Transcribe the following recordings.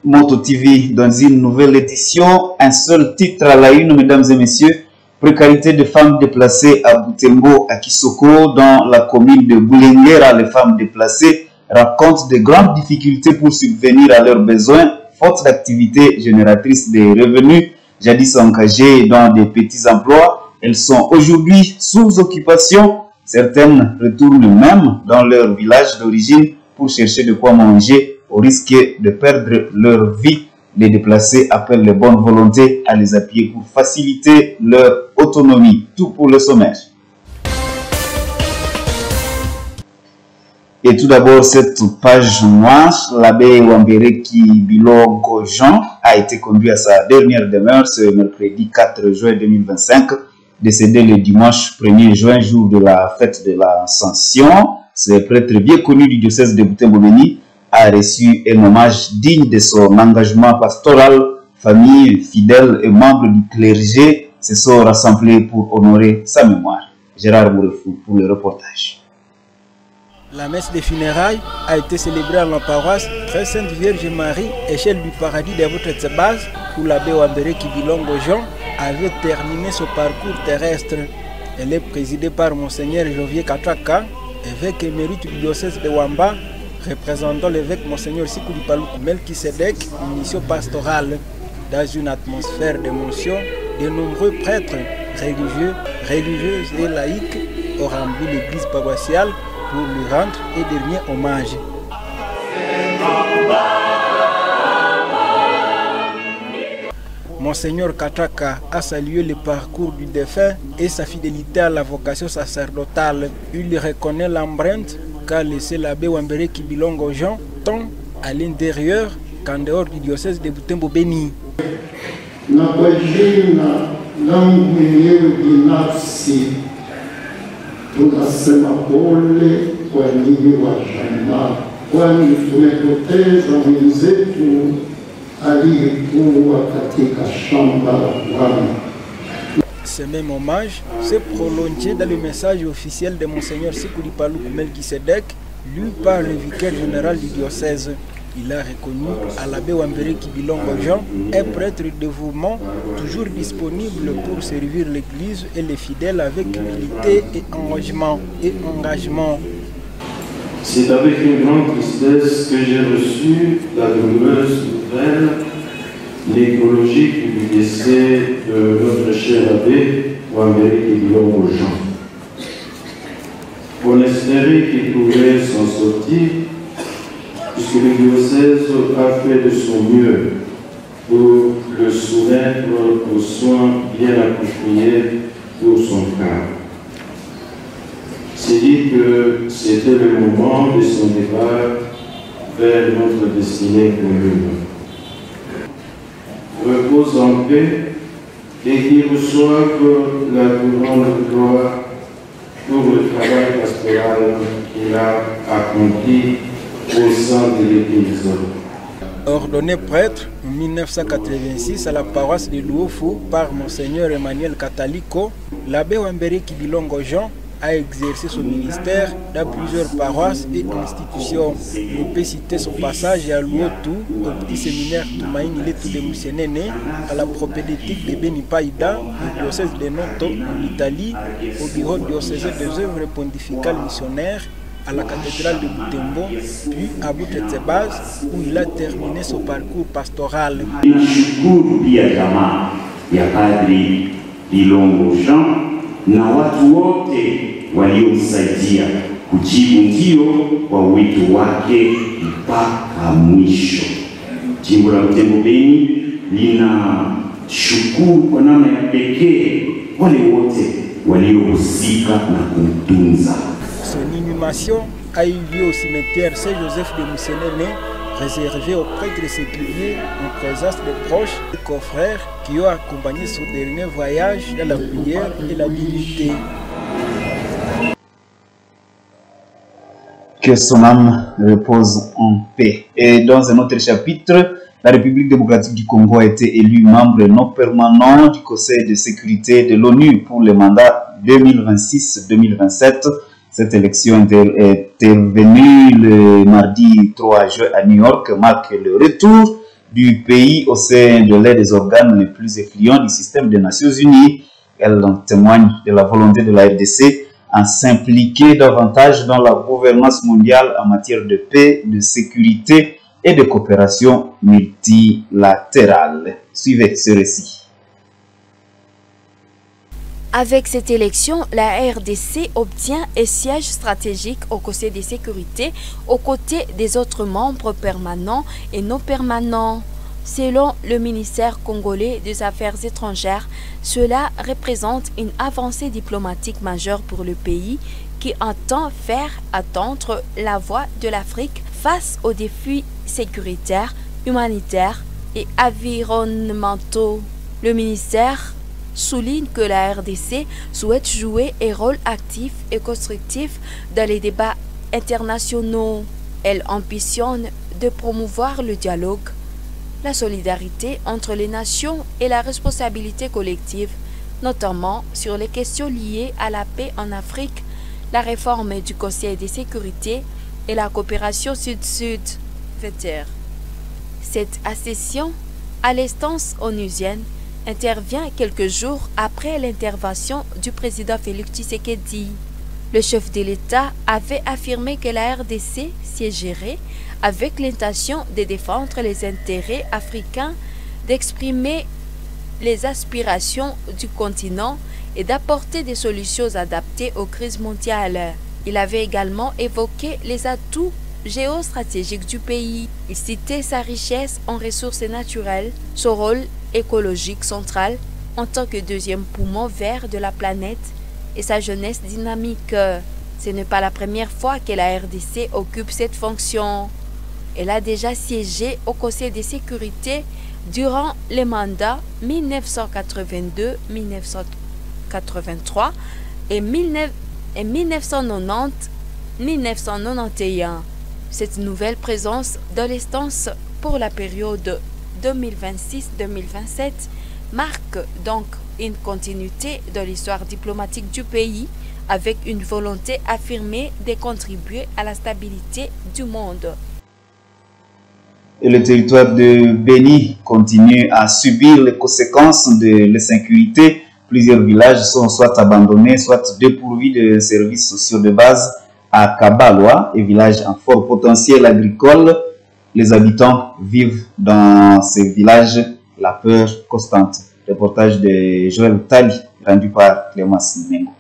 Moto TV dans une nouvelle édition. Un seul titre à la une, mesdames et messieurs. Précarité des femmes déplacées à Butembo, à Kisoko, dans la commune de Boulenguera. Les femmes déplacées racontent de grandes difficultés pour subvenir à leurs besoins, faute d'activités génératrices de revenus, jadis engagées dans des petits emplois. Elles sont aujourd'hui sous occupation. Certaines retournent même dans leur village d'origine pour chercher de quoi manger au risque de perdre leur vie. Les déplacés appellent les bonnes volontés à les appuyer pour faciliter leur autonomie. Tout pour le sommaire. Et tout d'abord, cette page noire, l'abbé Wambereki Bilongo Jean a été conduit à sa dernière demeure ce mercredi 4 juin 2025, décédé le dimanche 1er juin, jour de la fête de l'Ascension. Ce prêtre bien connu du diocèse de Butembo-Beni a reçu un hommage digne de son engagement pastoral. Famille, fidèles et membres du clergé se sont rassemblés pour honorer sa mémoire. Gérard Bourefou pour le reportage. La messe des funérailles a été célébrée à la paroisse Très Sainte Vierge Marie, échelle du paradis de votre base, où l'abbé Wambereki Bilongo Jean avait terminé son parcours terrestre. Elle est présidée par Monseigneur Jovier Kataka, évêque émérite du diocèse de Wamba, représentant l'évêque Monseigneur Sikuli Paluku Melkisedek, une mission pastorale. Dans une atmosphère d'émotion, de nombreux prêtres religieux, religieuses et laïcs ont rempli l'église paroissiale pour lui rendre un dernier hommage. Monseigneur Kataka a salué le parcours du défunt et sa fidélité à la vocation sacerdotale. Il reconnaît l'empreinte qu'a laissé l'abbé Wambereki Bilongo Jean, tant à l'intérieur qu'en dehors du diocèse de Butembo-Beni. Tunasema pole kwa nyinyi wa jamaa, kwani tumepoteza mwenzetu aliyekuwa katika shamba la Bwana. Ce même hommage s'est prolongé dans le message officiel de Monseigneur Sikuli Paluku Melkisedek, lu par le vicaire général du diocèse. Il a reconnu à l'abbé Wambereki Bilongo Jean un prêtre dévouement toujours disponible pour servir l'Église et les fidèles avec humilité et engagement. C'est avec une grande tristesse que j'ai reçu la douloureuse nouvelle nécrologique du décès de notre cher abbé Wambereki Bilongo Jean. On espérait qu'il pourrait s'en sortir, puisque le diocèse a fait de son mieux pour le soumettre aux soins bien appropriés pour son cas. C'est dit que c'était le moment de son départ vers notre destinée commune. Repose en paix et qu'il reçoive la couronne de gloire pour le travail pastoral qu'il a accompli au sein de l'Église. Ordonné prêtre en 1986 à la paroisse de Luofu par Monseigneur Emmanuel Catalico, l'abbé Wambereki Bilongo Jean a exercé son ministère dans plusieurs paroisses et institutions. On peut citer son passage à Luotu, au petit séminaire Tumaini Letu de Moussenene, à la propédétique de Beni Païda, au diocèse de Noto, en Italie, au bureau diocésain des œuvres pontificales missionnaires, à la cathédrale de Butembo, puis à Butetsebaz, où il a terminé son parcours pastoral. Nashukuru pia jamaa ya Padri Bilongo Jean na watu wote waliomsaidia kujibu ndio kwa wito wake mpaka mwisho. Jimbo la Butembo-Beni linashukuru kwa namna ya pekee wale wote waliohusika na kumtunza. Son inhumation a eu lieu au cimetière Saint-Joseph de Moussenene, réservé aux prêtres séculiers en présence des proches et confrères qui ont accompagné son dernier voyage dans la prière et la dignité. Que son âme repose en paix. Et dans un autre chapitre, la République démocratique du Congo a été élue membre non permanent du Conseil de sécurité de l'ONU pour le mandat 2026-2027. Cette élection est intervenue le mardi 3 juin à New York, marque le retour du pays au sein de l'un des organes les plus influents du système des Nations Unies. Elle témoigne de la volonté de la RDC à s'impliquer davantage dans la gouvernance mondiale en matière de paix, de sécurité et de coopération multilatérale. Suivez ce récit. Avec cette élection, la RDC obtient un siège stratégique au Conseil de sécurité aux côtés des autres membres permanents et non permanents. Selon le ministère congolais des Affaires étrangères, cela représente une avancée diplomatique majeure pour le pays qui entend faire attendre la voix de l'Afrique face aux défis sécuritaires, humanitaires et environnementaux. Le ministère souligne que la RDC souhaite jouer un rôle actif et constructif dans les débats internationaux. Elle ambitionne de promouvoir le dialogue, la solidarité entre les nations et la responsabilité collective, notamment sur les questions liées à la paix en Afrique, la réforme du Conseil de sécurité et la coopération sud-sud. Cette accession à l'instance onusienne intervient quelques jours après l'intervention du président Félix Tshisekedi. Le chef de l'État avait affirmé que la RDC siégerait avec l'intention de défendre les intérêts africains, d'exprimer les aspirations du continent et d'apporter des solutions adaptées aux crises mondiales. Il avait également évoqué les atouts géostratégiques du pays. Il citait sa richesse en ressources naturelles, son rôle écologique central en tant que deuxième poumon vert de la planète et sa jeunesse dynamique. Ce n'est pas la première fois que la RDC occupe cette fonction. Elle a déjà siégé au Conseil de sécurité durant les mandats 1982-1983 et 1990-1991. Cette nouvelle présence dans l'instance pour la période 2026-2027 marque donc une continuité dans l'histoire diplomatique du pays avec une volonté affirmée de contribuer à la stabilité du monde. Et le territoire de Béni continue à subir les conséquences de l'insécurité. Plusieurs villages sont soit abandonnés, soit dépourvus de services sociaux de base. À Kabaloa, un village en fort potentiel agricole, les habitants vivent dans ces villages la peur constante. Reportage de Joël Tali, rendu par Clémence Mengo.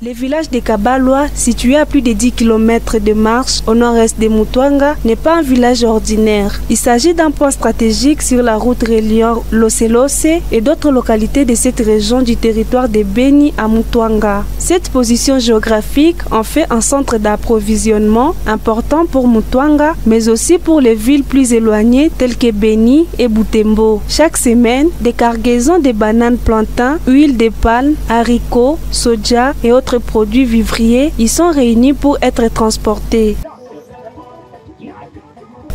Le village de Kabaloa, situé à plus de 10 km de marche au nord-est de Mutwanga, n'est pas un village ordinaire. Il s'agit d'un point stratégique sur la route reliant Loselose et d'autres localités de cette région du territoire de Béni à Mutwanga. Cette position géographique en fait un centre d'approvisionnement important pour Mutwanga, mais aussi pour les villes plus éloignées telles que Béni et Butembo. Chaque semaine, des cargaisons de bananes, plantains, huile de palme, haricots, soja et autres produits vivriers y sont réunis pour être transportés.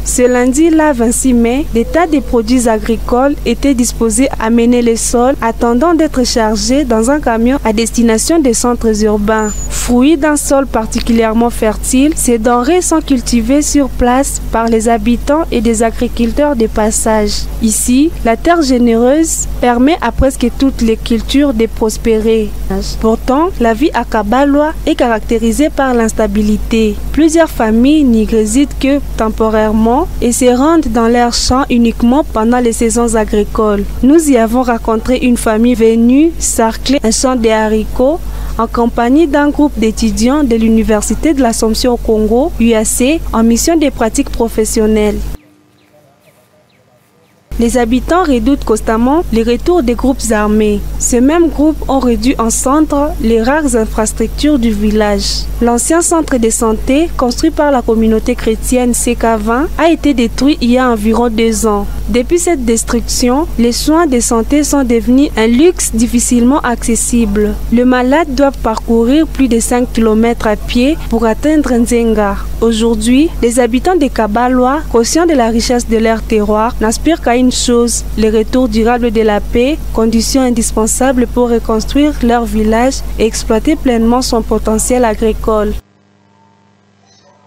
Ce lundi, là 26 mai, des tas de produits agricoles étaient disposés à mener les sols, attendant d'être chargés dans un camion à destination des centres urbains. Fruits d'un sol particulièrement fertile, ces denrées sont cultivées sur place par les habitants et des agriculteurs de passage. Ici, la terre généreuse permet à presque toutes les cultures de prospérer. Pourtant, la vie à Kabaloa est caractérisée par l'instabilité. Plusieurs familles n'y résident que temporairement et se rendent dans leurs champs uniquement pendant les saisons agricoles. Nous y avons rencontré une famille venue sarcler un champ de haricots en compagnie d'un groupe d'étudiants de l'Université de l'Assomption au Congo, UAC, en mission de pratique professionnelle. Les habitants redoutent constamment le retour des groupes armés. Ces mêmes groupes ont réduit en centre les rares infrastructures du village. L'ancien centre de santé, construit par la communauté chrétienne CK20, a été détruit il y a environ 2 ans. Depuis cette destruction, les soins de santé sont devenus un luxe difficilement accessible. Le malade doit parcourir plus de 5 km à pied pour atteindre Nzenga. Aujourd'hui, les habitants de Kabaloa, conscients de la richesse de leur terroir, n'aspirent qu'à une chose, le retour durable de la paix, condition indispensable pour reconstruire leur village et exploiter pleinement son potentiel agricole.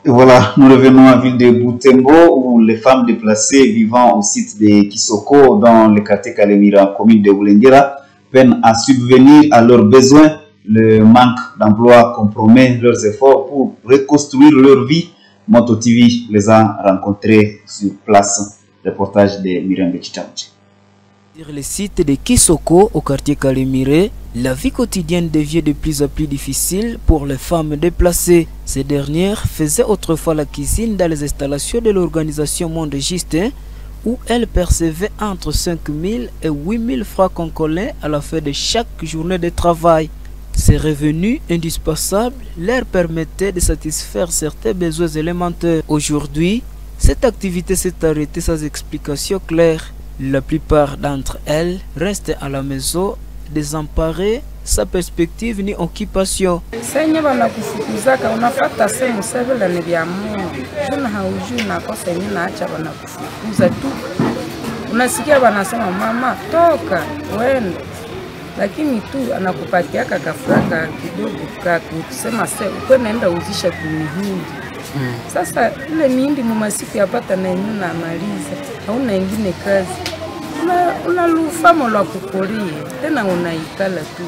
Et voilà, nous revenons à la ville de Butembo où les femmes déplacées vivant au site de Kisoko dans le quartier Kalemira, commune de Bulengera, peinent à subvenir à leurs besoins. Le manque d'emploi compromet leurs efforts pour reconstruire leur vie. Moto TV les a rencontrés sur place. Reportage de Myriam Bechitamchi. Sur le site de Kisoko, au quartier Kalemire, la vie quotidienne devient de plus en plus difficile pour les femmes déplacées. Ces dernières faisaient autrefois la cuisine dans les installations de l'organisation Monde Justin, où elles percevaient entre 5 000 et 8 000 francs congolais à la fin de chaque journée de travail. Ces revenus indispensables leur permettaient de satisfaire certains besoins élémentaires. Aujourd'hui, cette activité s'est arrêtée sans explication claire. La plupart d'entre elles restent à la maison désemparées, sans perspective ni occupation. Lakini tu anakupatia kakafraka kidogo kusema sasa uko naenda uzisha kumihindi. Sasa ile mihindi mumasiku yapata na yenyewe na maliza. Hauna ingine kazi. Una lufamo la kukolia. Tena unaikala tu.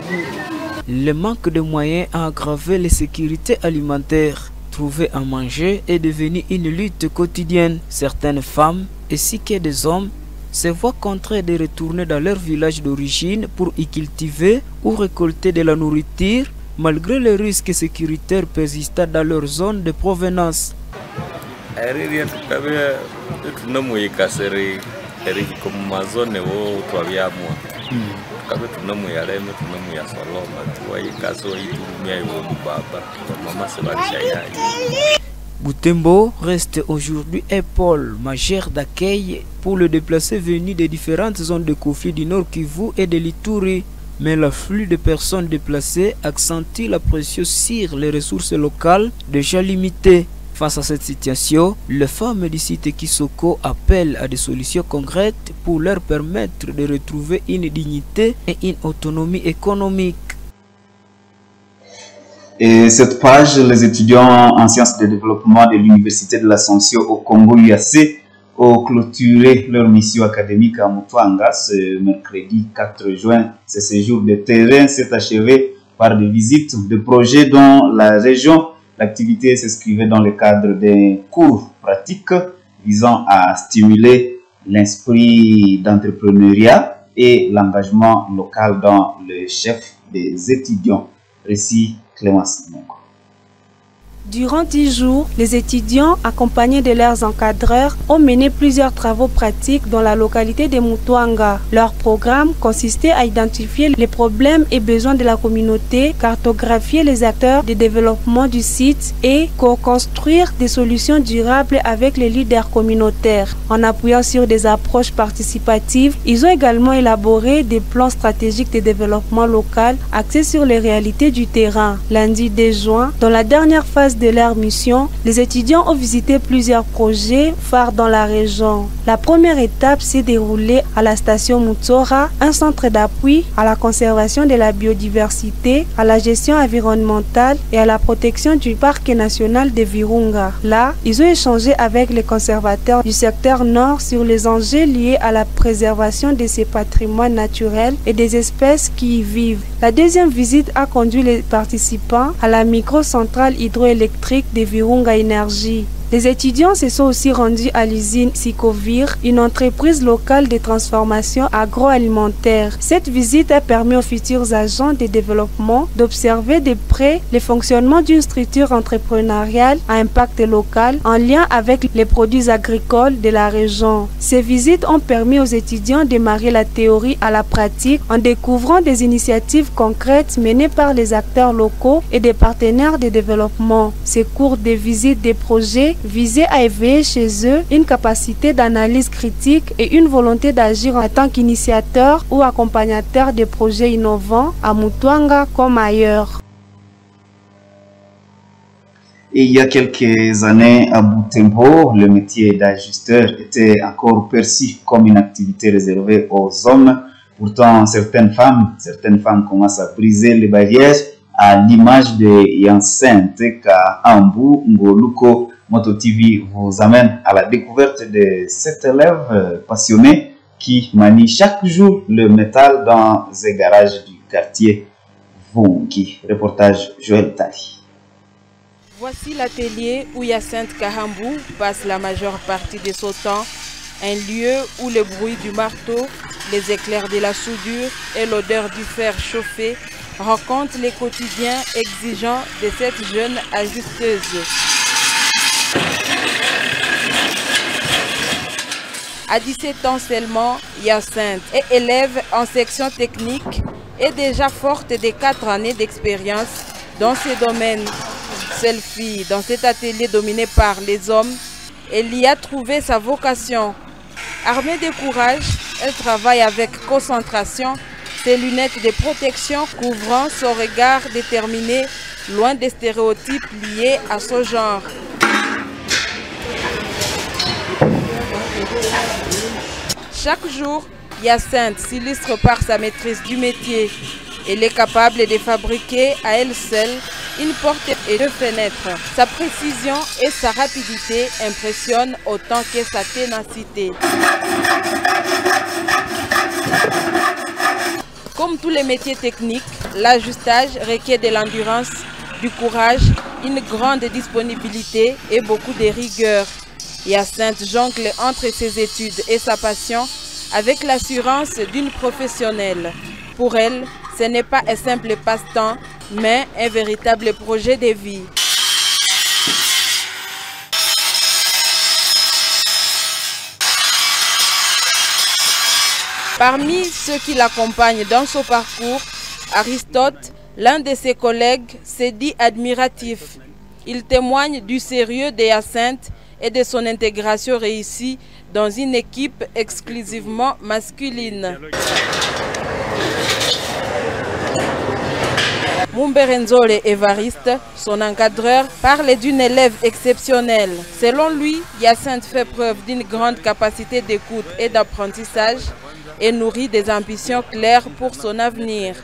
Le manque de moyens a aggravé l'insécurité alimentaire. Trouver à manger est devenu une lutte quotidienne. Certaines femmes, ainsi que des hommes, se voient contraints de retourner dans leur village d'origine pour y cultiver ou récolter de la nourriture, malgré les risques sécuritaires persistants dans leur zone de provenance. Butembo reste aujourd'hui un pôle majeur d'accueil pour les déplacés venus des différentes zones de conflit du Nord Kivu et de l'Ituri. Mais l'afflux de personnes déplacées accentue la pression sur les ressources locales déjà limitées. Face à cette situation, les femmes du site Kisoko appellent à des solutions concrètes pour leur permettre de retrouver une dignité et une autonomie économique. Et cette page, les étudiants en sciences de développement de l'Université de l'Assomption au Congo UAC ont clôturé leur mission académique à Mutwanga ce mercredi 4 juin. Ce séjour de terrain s'est achevé par des visites de projets dans la région. L'activité s'inscrivait dans le cadre d'un cours pratique visant à stimuler l'esprit d'entrepreneuriat et l'engagement local dans le chef des étudiants. Récit Clémence Mungo. Durant 10 jours, les étudiants, accompagnés de leurs encadreurs, ont mené plusieurs travaux pratiques dans la localité de Mutwanga. Leur programme consistait à identifier les problèmes et besoins de la communauté, cartographier les acteurs de développement du site et co-construire des solutions durables avec les leaders communautaires. En appuyant sur des approches participatives, ils ont également élaboré des plans stratégiques de développement local axés sur les réalités du terrain. Lundi 2 juin, dans la dernière phase de leur mission, les étudiants ont visité plusieurs projets phares dans la région. La première étape s'est déroulée à la station Mutsora, un centre d'appui à la conservation de la biodiversité, à la gestion environnementale et à la protection du parc national de Virunga. Là, ils ont échangé avec les conservateurs du secteur nord sur les enjeux liés à la préservation de ces patrimoines naturels et des espèces qui y vivent. La deuxième visite a conduit les participants à la microcentrale hydroélectrique de Virunga Énergie. Les étudiants se sont aussi rendus à l'usine Sicovir, une entreprise locale de transformation agroalimentaire. Cette visite a permis aux futurs agents de développement d'observer de près le fonctionnement d'une structure entrepreneuriale à impact local en lien avec les produits agricoles de la région. Ces visites ont permis aux étudiants de marier la théorie à la pratique en découvrant des initiatives concrètes menées par les acteurs locaux et des partenaires de développement. Ces cours de visite des projets visaient à éveiller chez eux une capacité d'analyse critique et une volonté d'agir en tant qu'initiateur ou accompagnateur de projets innovants à Mutwanga comme ailleurs. Et il y a quelques années à Butembo, le métier d'ajusteur était encore perçu comme une activité réservée aux hommes. Pourtant, certaines femmes commencent à briser les barrières à l'image de Yansente Kaambu Ngoluko, Moto TV vous amène à la découverte de cet élève passionné qui manie chaque jour le métal dans les garages du quartier Vungi. Reportage Joël Tali. Voici l'atelier où Hyacinthe Kahambou passe la majeure partie de son temps, un lieu où le bruit du marteau, les éclairs de la soudure et l'odeur du fer chauffé racontent les quotidiens exigeants de cette jeune ajusteuse. À 17 ans seulement, Hyacinthe est élève en section technique et déjà forte de 4 années d'expérience dans ces domaines. Seule fille dans cet atelier dominé par les hommes, elle y a trouvé sa vocation. Armée de courage, elle travaille avec concentration, ses lunettes de protection couvrant son regard déterminé, loin des stéréotypes liés à ce genre. Chaque jour, Hyacinthe s'illustre par sa maîtrise du métier. Elle est capable de fabriquer à elle seule une porte et 2 fenêtres. Sa précision et sa rapidité impressionnent autant que sa ténacité. Comme tous les métiers techniques, l'ajustage requiert de l'endurance, du courage, une grande disponibilité et beaucoup de rigueur. Hyacinthe jongle entre ses études et sa passion avec l'assurance d'une professionnelle. Pour elle, ce n'est pas un simple passe-temps, mais un véritable projet de vie. Parmi ceux qui l'accompagnent dans son parcours, Aristote, l'un de ses collègues, s'est dit admiratif. Il témoigne du sérieux de Hyacinthe et de son intégration réussie dans une équipe exclusivement masculine. Mumberenzole Évariste, son encadreur, parle d'une élève exceptionnelle. Selon lui, Hyacinthe fait preuve d'une grande capacité d'écoute et d'apprentissage et nourrit des ambitions claires pour son avenir.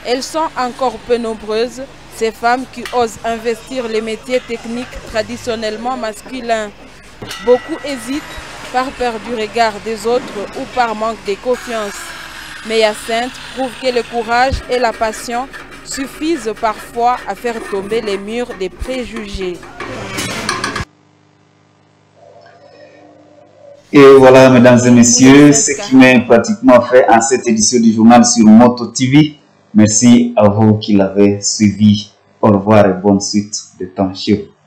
Elles sont encore peu nombreuses, ces femmes qui osent investir les métiers techniques traditionnellement masculins. Beaucoup hésitent par peur du regard des autres ou par manque de confiance. Mais Hyacinthe prouve que le courage et la passion suffisent parfois à faire tomber les murs des préjugés. Et voilà, mesdames et messieurs, ce qui m'est pratiquement fait en cette édition du journal sur Moto TV. Merci à vous qui l'avez suivi. Au revoir et bonne suite de temps chez vous.